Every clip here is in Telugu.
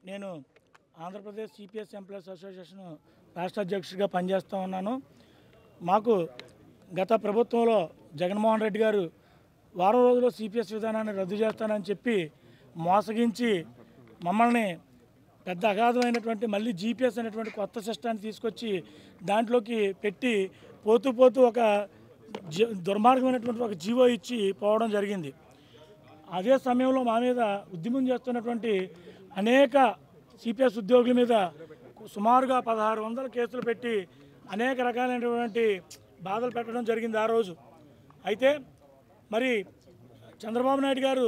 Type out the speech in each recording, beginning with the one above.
నేను ఆంధ్రప్రదేశ్ సిపిఎస్ ఎంప్లాయీస్ అసోసియేషన్ రాష్ట్ర అధ్యక్షుడిగా పనిచేస్తూ ఉన్నాను. మాకు గత ప్రభుత్వంలో జగన్మోహన్ రెడ్డి గారు వారం రోజుల్లో సిపిఎస్ విధానాన్ని రద్దు చేస్తానని చెప్పి మోసగించి మమ్మల్ని పెద్ద అగాధమైనటువంటి మళ్ళీ జీపీఎస్ అనేటువంటి కొత్త సిస్టాన్ని తీసుకొచ్చి దాంట్లోకి పెట్టి పోతూ ఒక దుర్మార్గమైనటువంటి ఒక జీవో ఇచ్చి పోవడం జరిగింది. అదే సమయంలో మా మీద ఉద్యమం చేస్తున్నటువంటి అనేక సిపిఎస్ ఉద్యోగుల మీద సుమారుగా 1600 కేసులు పెట్టి అనేక రకాలైనటువంటి బాధలు పెట్టడం జరిగింది ఆ రోజు. అయితే మరి చంద్రబాబు నాయుడు గారు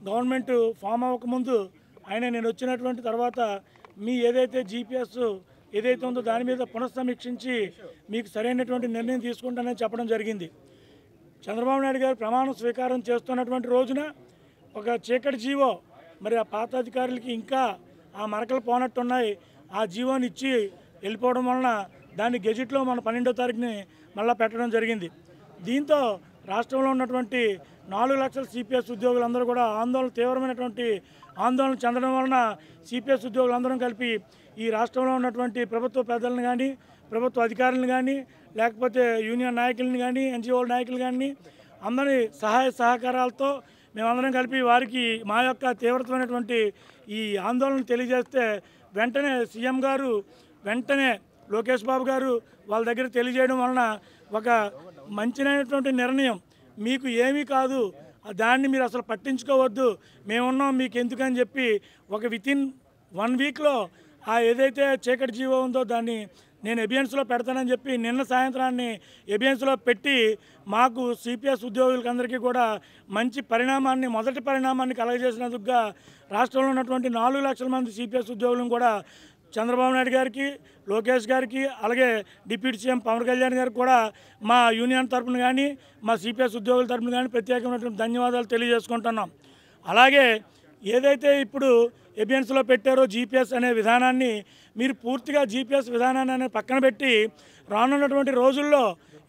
గవర్నమెంట్ ఫామ్ అవ్వకముందు నేను వచ్చినటువంటి తర్వాత మీ ఏదైతే జీపీఎస్ ఏదైతే ఉందో దాని మీద పునఃసమీక్షించి మీకు సరైనటువంటి నిర్ణయం తీసుకుంటానని చెప్పడం జరిగింది. చంద్రబాబు నాయుడు గారు ప్రమాణ స్వీకారం చేస్తున్నటువంటి రోజున ఒక చీకటి జీవో మరి ఆ పాత అధికారులకి ఇంకా ఆ మరకలు పోనట్టున్నాయి. ఆ జీవోని ఇచ్చి వెళ్ళిపోవడం వలన దాన్ని గెజిట్లో మన 12వ తారీఖుని మళ్ళీ పెట్టడం జరిగింది. దీంతో రాష్ట్రంలో ఉన్నటువంటి 4 లక్షల సిపిఎస్ ఉద్యోగులందరూ కూడా తీవ్రమైనటువంటి ఆందోళన చెందడం వలన సిపిఎస్ ఉద్యోగులందరం కలిపి ఈ రాష్ట్రంలో ఉన్నటువంటి ప్రభుత్వ పెద్దలను కానీ ప్రభుత్వ అధికారులను కానీ లేకపోతే యూనియన్ నాయకులను కానీ ఎన్జిఓల నాయకులు కానీ అందరి సహాయ సహకారాలతో మేమందరం కలిపి వారికి మా యొక్క తీవ్రమైనటువంటి ఈ ఆందోళన తెలియజేస్తే వెంటనే సీఎం గారు వెంటనే లోకేష్ బాబు గారు వాళ్ళ దగ్గర తెలియజేయడం వలన ఒక మంచినటువంటి నిర్ణయం, మీకు ఏమీ కాదు దాన్ని మీరు అసలు పట్టించుకోవద్దు మేమున్నాం మీకు ఎందుకని చెప్పి ఒక వితిన్ 1 వీక్లో ఆ ఏదైతే చీకటి జీవో ఉందో దాన్ని నేను ఎబియన్స్లో పెడతానని చెప్పి నిన్న సాయంత్రాన్ని ఎబియన్స్లో పెట్టి మాకు సిపిఎస్ ఉద్యోగులకందరికీ కూడా మంచి మొదటి పరిణామాన్ని కలగజేసినందుకుగా రాష్ట్రంలో ఉన్నటువంటి 4 లక్షల మంది సిపిఎస్ ఉద్యోగులను కూడా చంద్రబాబు నాయుడు గారికి, లోకేష్ గారికి, అలాగే డిప్యూటీ సీఎం పవన్ కళ్యాణ్ గారికి కూడా మా యూనియన్ తరఫున కానీ మా సిపిఎస్ ఉద్యోగుల తరఫున కానీ ప్రత్యేకమైనటువంటి ధన్యవాదాలు తెలియజేసుకుంటున్నాం. అలాగే ఏదైతే ఇప్పుడు ఎబియన్స్లో పెట్టారో జీపీఎస్ అనే విధానాన్ని మీరు పూర్తిగా జీపీఎస్ విధానాన్ని పక్కన పెట్టి రానున్నటువంటి రోజుల్లో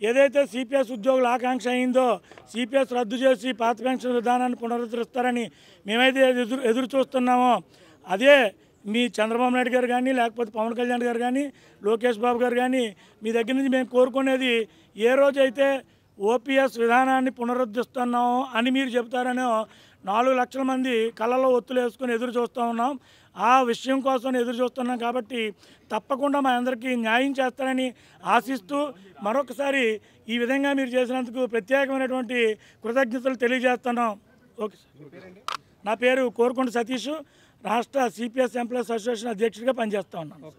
ఏదైతే సిపిఎస్ ఉద్యోగుల ఆకాంక్ష అయిందో సిపిఎస్ రద్దు చేసి పాత పెన్షన్ విధానాన్ని పునరుద్ధరిస్తారని మేమైతే ఎదురు చూస్తున్నామో అదే మీ చంద్రబాబు నాయుడు గారు కానీ లేకపోతే పవన్ కళ్యాణ్ గారు కానీ లోకేష్ బాబు గారు కానీ మీ దగ్గర నుంచి మేము కోరుకునేది ఏ రోజైతే ఓపీఎస్ విధానాన్ని పునరుద్ధరిస్తున్నామో అని మీరు చెబుతారనో 4 లక్షల మంది కళ్ళలో ఒత్తులు వేసుకొని ఎదురు చూస్తూ ఉన్నాం. ఆ విషయం కోసం ఎదురు చూస్తున్నాం కాబట్టి తప్పకుండా మా అందరికీ న్యాయం చేస్తారని ఆశిస్తూ మరొకసారి ఈ విధంగా మీరు చేసినందుకు ప్రత్యేకమైనటువంటి కృతజ్ఞతలు తెలియజేస్తున్నాం. ఓకే సార్, నా పేరు కోరుకొండ సతీష్, రాష్ట్ర సిపిఎస్ ఎంప్లాయీస్ అసోసియేషన్ అధ్యక్షుడిగా పనిచేస్తూ ఉన్నాను.